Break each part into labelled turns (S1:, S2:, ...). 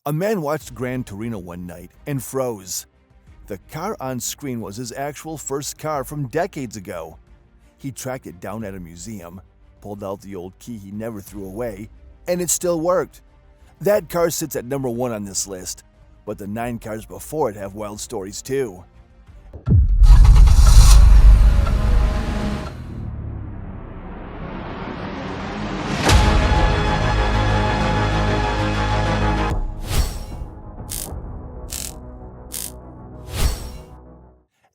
S1: A man watched Gran Torino one night and froze. The car on screen was his actual first car from decades ago. He tracked it down at a museum, pulled out the old key he never threw away, and it still worked. That car sits at number 1 on this list, but the 9 cars before it have wild stories too.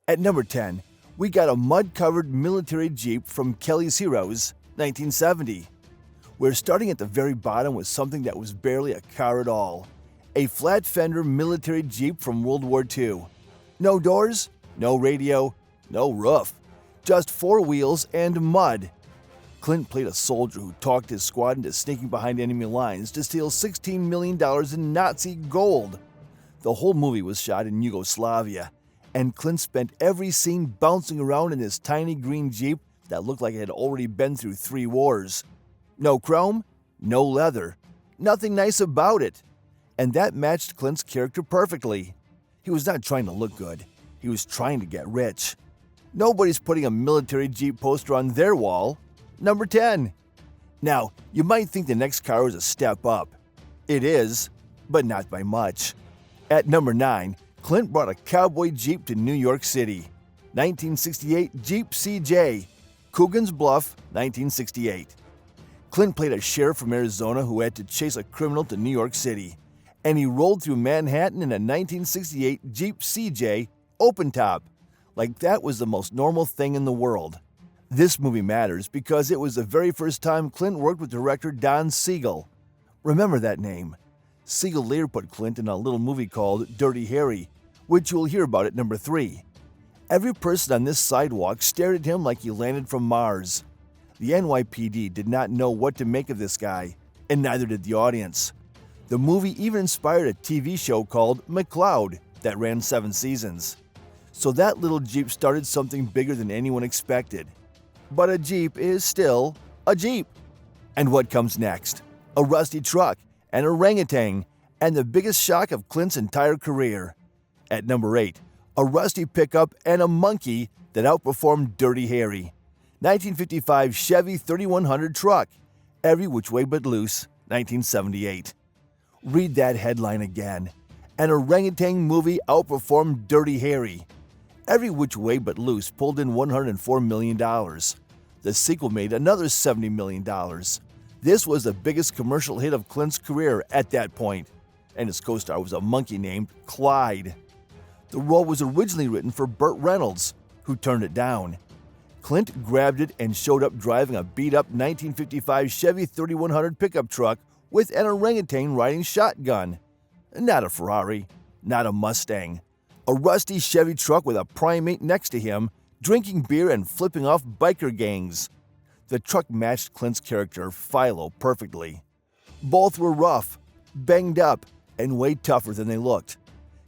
S1: At number 10, we got a mud-covered military Jeep from Kelly's Heroes, 1970. We're starting at the very bottom with something that was barely a car at all. A flat-fender military Jeep from World War II. No doors, no radio, no roof. Just 4 wheels and mud. Clint played a soldier who talked his squad into sneaking behind enemy lines to steal $16 million in Nazi gold. The whole movie was shot in Yugoslavia, and Clint spent every scene bouncing around in this tiny green Jeep that looked like it had already been through 3 wars. No chrome, no leather, nothing nice about it. And that matched Clint's character perfectly. He was not trying to look good, he was trying to get rich. Nobody's putting a military Jeep poster on their wall. Number 10. Now, you might think the next car is a step up. It is, but not by much. At number 9, Clint brought a cowboy Jeep to New York City. 1968 Jeep CJ, Coogan's Bluff, 1968. Clint played a sheriff from Arizona who had to chase a criminal to New York City, and he rolled through Manhattan in a 1968 Jeep CJ open top, like that was the most normal thing in the world. This movie matters because it was the very first time Clint worked with director Don Siegel. Remember that name. Siegel later put Clint in a little movie called Dirty Harry, which you'll hear about at number 3. Every person on this sidewalk stared at him like he landed from Mars. The NYPD did not know what to make of this guy, and neither did the audience. The movie even inspired a TV show called McCloud that ran 7 seasons. So that little Jeep started something bigger than anyone expected. But a Jeep is still a Jeep. And what comes next? A rusty truck, an orangutan, and the biggest shock of Clint's entire career. At number 8, a rusty pickup and a monkey that outperformed Dirty Harry. 1955 Chevy 3100 truck, every which way but loose, 1978. Read that headline again. An orangutan movie outperformed Dirty Harry. Every which way but loose pulled in $104 million. The sequel made another $70 million. This was the biggest commercial hit of Clint's career at that point, and his co-star was a monkey named Clyde. The role was originally written for Burt Reynolds, who turned it down. Clint grabbed it and showed up driving a beat-up 1955 Chevy 3100 pickup truck with an orangutan riding shotgun. Not a Ferrari, not a Mustang. A rusty Chevy truck with a primate next to him, drinking beer and flipping off biker gangs. The truck matched Clint's character, Philo, perfectly. Both were rough, banged up, and way tougher than they looked.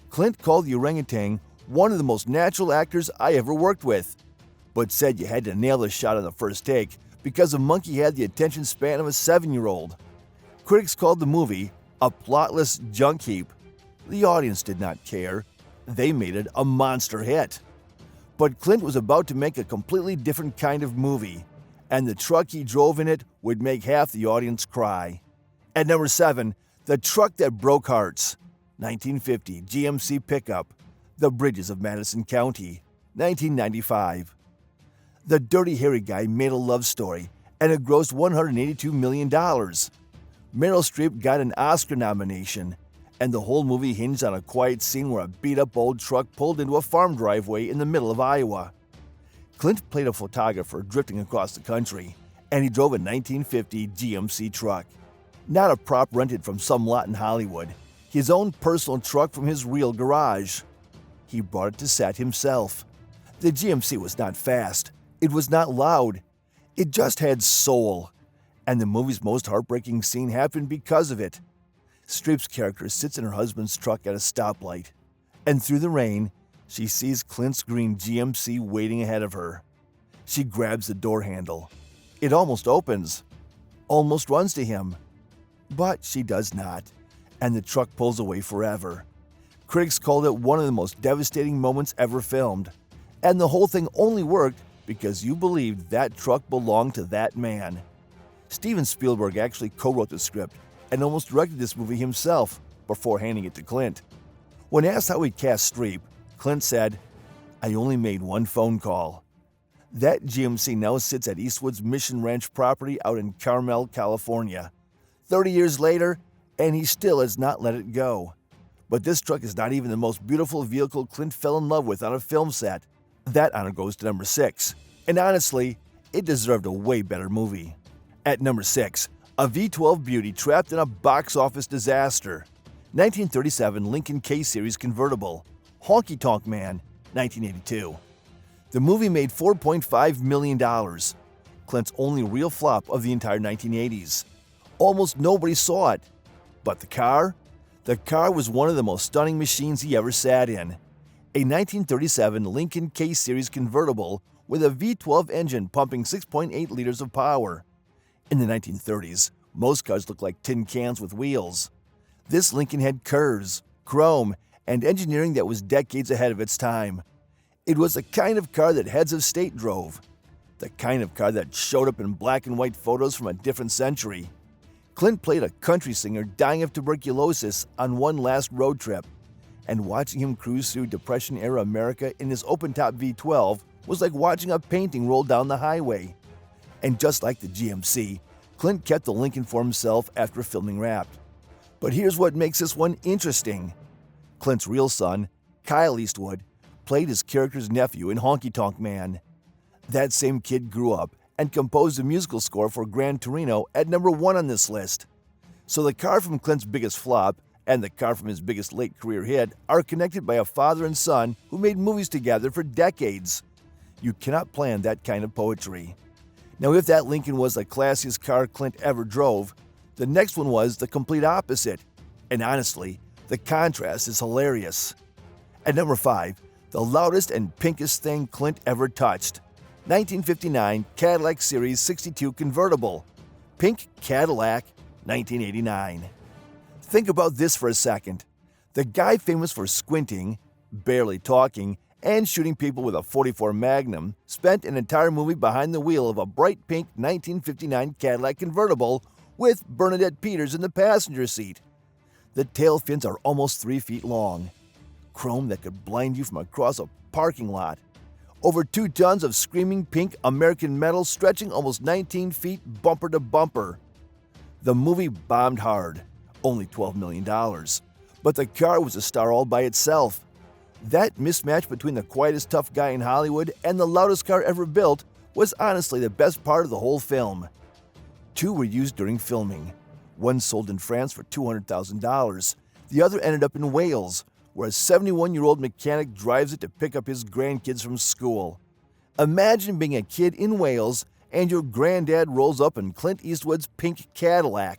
S1: Clint called the orangutan one of the most natural actors I ever worked with, but said you had to nail the shot on the first take because the monkey had the attention span of a 7-year-old. Critics called the movie a plotless junk heap. The audience did not care. They made it a monster hit. But Clint was about to make a completely different kind of movie, and the truck he drove in it would make half the audience cry. At number 7, the truck that broke hearts. 1950 GMC pickup, The Bridges of Madison County, 1995. The Dirty Harry guy made a love story, and it grossed $182 million. Meryl Streep got an Oscar nomination, and the whole movie hinged on a quiet scene where a beat-up old truck pulled into a farm driveway in the middle of Iowa. Clint played a photographer drifting across the country, and he drove a 1950 GMC truck. Not a prop rented from some lot in Hollywood, his own personal truck from his real garage. He brought it to set himself. The GMC was not fast. It was not loud. It just had soul. And the movie's most heartbreaking scene happened because of it. Streep's character sits in her husband's truck at a stoplight, and through the rain, she sees Clint's green GMC waiting ahead of her. She grabs the door handle. It almost opens, almost runs to him. But she does not, and the truck pulls away forever. Critics called it one of the most devastating moments ever filmed, and the whole thing only worked because you believed that truck belonged to that man. Steven Spielberg actually co-wrote the script and almost directed this movie himself before handing it to Clint. When asked how he cast Streep, Clint said, "I only made one phone call." That GMC now sits at Eastwood's Mission Ranch property out in Carmel, California. 30 years later, and he still has not let it go. But this truck is not even the most beautiful vehicle Clint fell in love with on a film set. That honor goes to number 6. And honestly, it deserved a way better movie. At number 6, a V12 beauty trapped in a box office disaster. 1937 Lincoln K Series Convertible. Honky Tonk Man, 1982. The movie made $4.5 million. Clint's only real flop of the entire 1980s. Almost nobody saw it. But the car? The car was one of the most stunning machines he ever sat in. A 1937 Lincoln K Series convertible with a V12 engine pumping 6.8 liters of power. In the 1930s, most cars looked like tin cans with wheels. This Lincoln had curves, chrome, and engineering that was decades ahead of its time. It was the kind of car that heads of state drove. The kind of car that showed up in black and white photos from a different century. Clint played a country singer dying of tuberculosis on one last road trip, and watching him cruise through Depression-era America in his open-top V12 was like watching a painting roll down the highway. And just like the GMC, Clint kept the Lincoln for himself after filming Wrapped. But here's what makes this one interesting. Clint's real son, Kyle Eastwood, played his character's nephew in Honky Tonk Man. That same kid grew up and composed a musical score for Gran Torino at number 1 on this list. So the car from Clint's biggest flop and the car from his biggest late career hit are connected by a father and son who made movies together for decades. You cannot plan that kind of poetry. Now, if that Lincoln was the classiest car Clint ever drove, the next one was the complete opposite. And honestly, the contrast is hilarious. At number 5, the loudest and pinkest thing Clint ever touched. 1959 Cadillac Series 62 Convertible. Pink Cadillac, 1989. Think about this for a second. The guy famous for squinting, barely talking, and shooting people with a .44 Magnum spent an entire movie behind the wheel of a bright pink 1959 Cadillac convertible with Bernadette Peters in the passenger seat. The tail fins are almost 3 feet long. Chrome that could blind you from across a parking lot. Over 2 tons of screaming pink American metal stretching almost 19 feet bumper to bumper. The movie bombed hard, only $12 million. But the car was a star all by itself. That mismatch between the quietest tough guy in Hollywood and the loudest car ever built was honestly the best part of the whole film. 2 were used during filming. One sold in France for $200,000. The other ended up in Wales, where a 71-year-old mechanic drives it to pick up his grandkids from school. Imagine being a kid in Wales and your granddad rolls up in Clint Eastwood's pink Cadillac.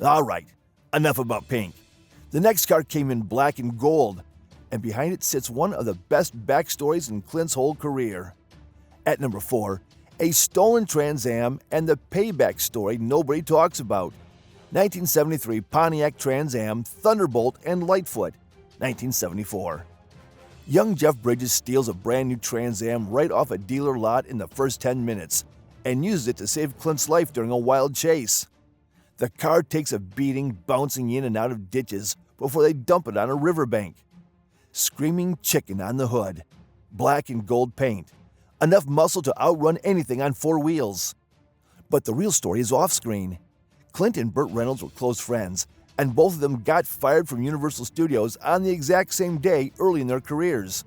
S1: All right, enough about pink. The next car came in black and gold, and behind it sits one of the best backstories in Clint's whole career. At number 4, a stolen Trans Am and the payback story nobody talks about. 1973 Pontiac Trans Am Thunderbolt and Lightfoot, 1974. Young Jeff Bridges steals a brand new Trans Am right off a dealer lot in the first 10 minutes and uses it to save Clint's life during a wild chase. The car takes a beating, bouncing in and out of ditches before they dump it on a riverbank. Screaming chicken on the hood, black and gold paint, enough muscle to outrun anything on 4 wheels. But the real story is off-screen. Clint and Burt Reynolds were close friends, and both of them got fired from Universal Studios on the exact same day early in their careers.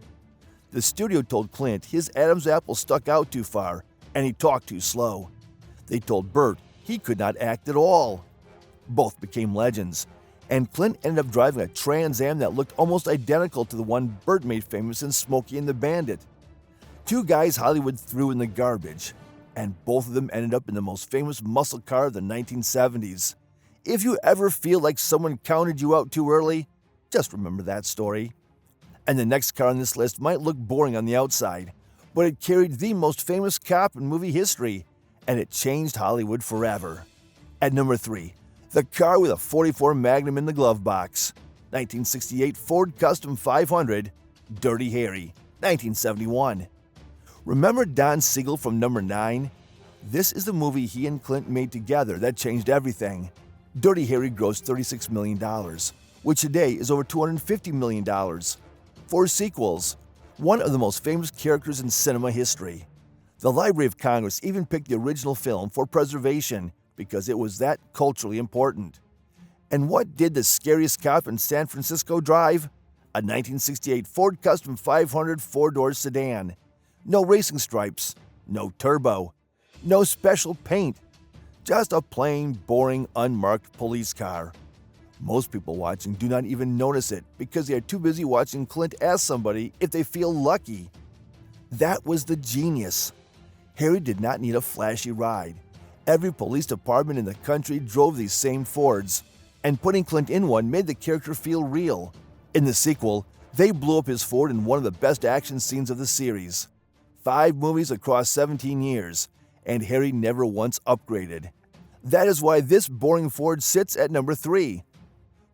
S1: The studio told Clint his Adam's apple stuck out too far, and he talked too slow. They told Burt he could not act at all. Both became legends, and Clint ended up driving a Trans Am that looked almost identical to the one Burt made famous in Smokey and the Bandit. 2 guys Hollywood threw in the garbage, and both of them ended up in the most famous muscle car of the 1970s. If you ever feel like someone counted you out too early, just remember that story. And the next car on this list might look boring on the outside, but it carried the most famous cop in movie history, and it changed Hollywood forever. At number 3, The car with a .44 Magnum in the glove box. 1968 Ford Custom 500, Dirty Harry. 1971. Remember Don Siegel from Number 9? This is the movie he and Clint made together that changed everything. Dirty Harry grossed $36 million, which today is over $250 million. 4 sequels. One of the most famous characters in cinema history. The Library of Congress even picked the original film for preservation because it was that culturally important. And what did the scariest cop in San Francisco drive? A 1968 Ford Custom 500 four-door sedan. No racing stripes, no turbo, no special paint. Just a plain, boring, unmarked police car. Most people watching do not even notice it because they are too busy watching Clint ask somebody if they feel lucky. That was the genius. Harry did not need a flashy ride. Every police department in the country drove these same Fords, and putting Clint in one made the character feel real. In the sequel, they blew up his Ford in one of the best action scenes of the series. 5 movies across 17 years, and Harry never once upgraded. That is why this boring Ford sits at number 3.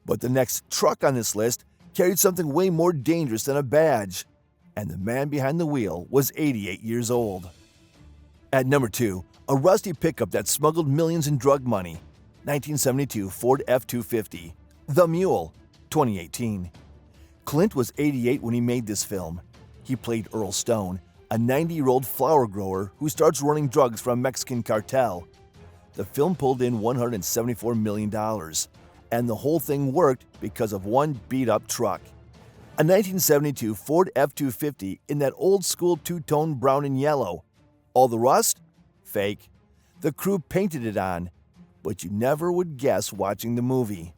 S1: But the next truck on this list carried something way more dangerous than a badge, and the man behind the wheel was 88 years old. At number 2, a rusty pickup that smuggled millions in drug money. 1972 Ford F-250, The Mule, 2018. Clint was 88 when he made this film. He played Earl Stone, a 90-year-old flower grower who starts running drugs for a Mexican cartel. The film pulled in $174 million, and the whole thing worked because of one beat-up truck. A 1972 Ford F-250 in that old-school two-tone brown and yellow. All the rust? Fake. The crew painted it on, but you never would guess watching the movie.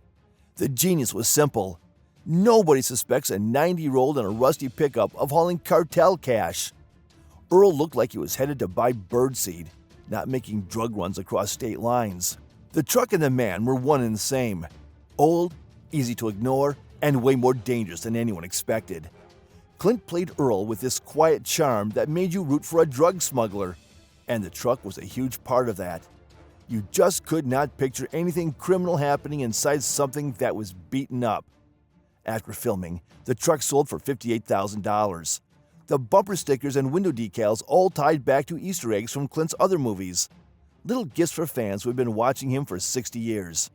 S1: The genius was simple. Nobody suspects a 90-year-old in a rusty pickup of hauling cartel cash. Earl looked like he was headed to buy birdseed, not making drug runs across state lines. The truck and the man were one and the same. Old, easy to ignore, and way more dangerous than anyone expected. Clint played Earl with this quiet charm that made you root for a drug smuggler, and the truck was a huge part of that. You just could not picture anything criminal happening inside something that was beaten up. After filming, the truck sold for $58,000. The bumper stickers and window decals all tied back to Easter eggs from Clint's other movies. Little gifts for fans who have been watching him for 60 years.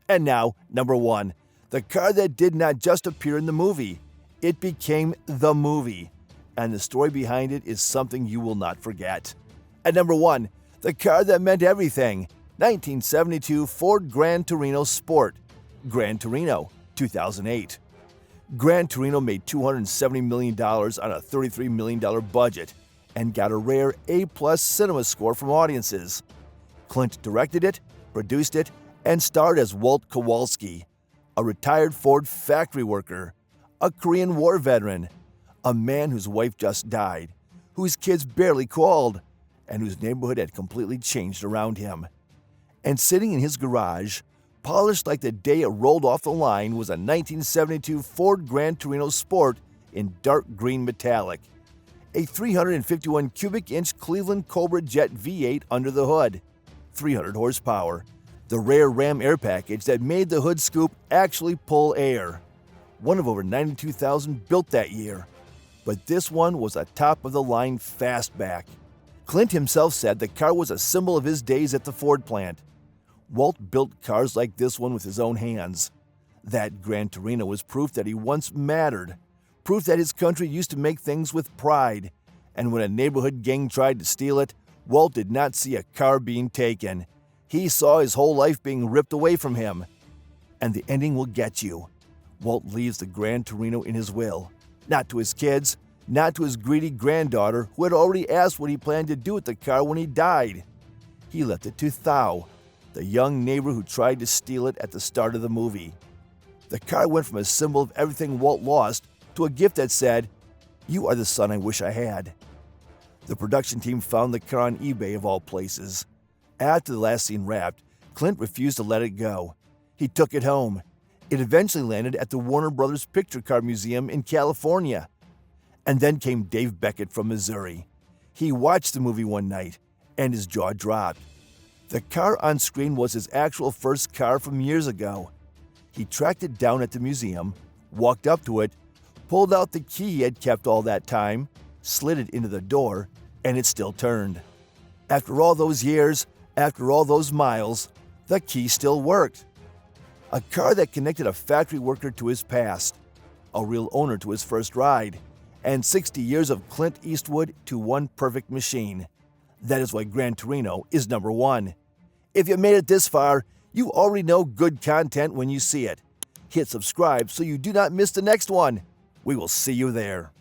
S1: And now, number 1, the car that did not just appear in the movie. It became the movie. And the story behind it is something you will not forget. At number 1, the car that meant everything. 1972 Ford Gran Torino Sport. Gran Torino, 2008. Gran Torino made $270 million on a $33 million budget and got a rare A+ cinema score from audiences. Clint directed it, produced it, and starred as Walt Kowalski, a retired Ford factory worker, a Korean War veteran, a man whose wife just died, whose kids barely called, and whose neighborhood had completely changed around him. And sitting in his garage, polished like the day it rolled off the line, was a 1972 Ford Gran Torino Sport in dark green metallic, a 351 cubic inch Cleveland Cobra Jet V8 under the hood, 300 horsepower, the rare Ram air package that made the hood scoop actually pull air. One of over 92,000 built that year, but this one was a top-of-the-line fastback. Clint himself said the car was a symbol of his days at the Ford plant. Walt built cars like this one with his own hands. That Gran Torino was proof that he once mattered, proof that his country used to make things with pride, and when a neighborhood gang tried to steal it, Walt did not see a car being taken. He saw his whole life being ripped away from him. And the ending will get you. Walt leaves the Gran Torino in his will. Not to his kids, not to his greedy granddaughter who had already asked what he planned to do with the car when he died. He left it to Thao, the young neighbor who tried to steal it at the start of the movie. The car went from a symbol of everything Walt lost to a gift that said, "You are the son I wish I had." The production team found the car on eBay of all places. After the last scene wrapped, Clint refused to let it go. He took it home. It eventually landed at the Warner Brothers Picture Car Museum in California. And then came Dave Beckett from Missouri. He watched the movie one night, and his jaw dropped. The car on screen was his actual first car from years ago. He tracked it down at the museum, walked up to it, pulled out the key he had kept all that time, slid it into the door, and it still turned. After all those years, after all those miles, the key still worked. A car that connected a factory worker to his past, a real owner to his first ride, and 60 years of Clint Eastwood to one perfect machine. That is why Gran Torino is number one. If you made it this far, you already know good content when you see it. Hit subscribe so you do not miss the next one. We will see you there.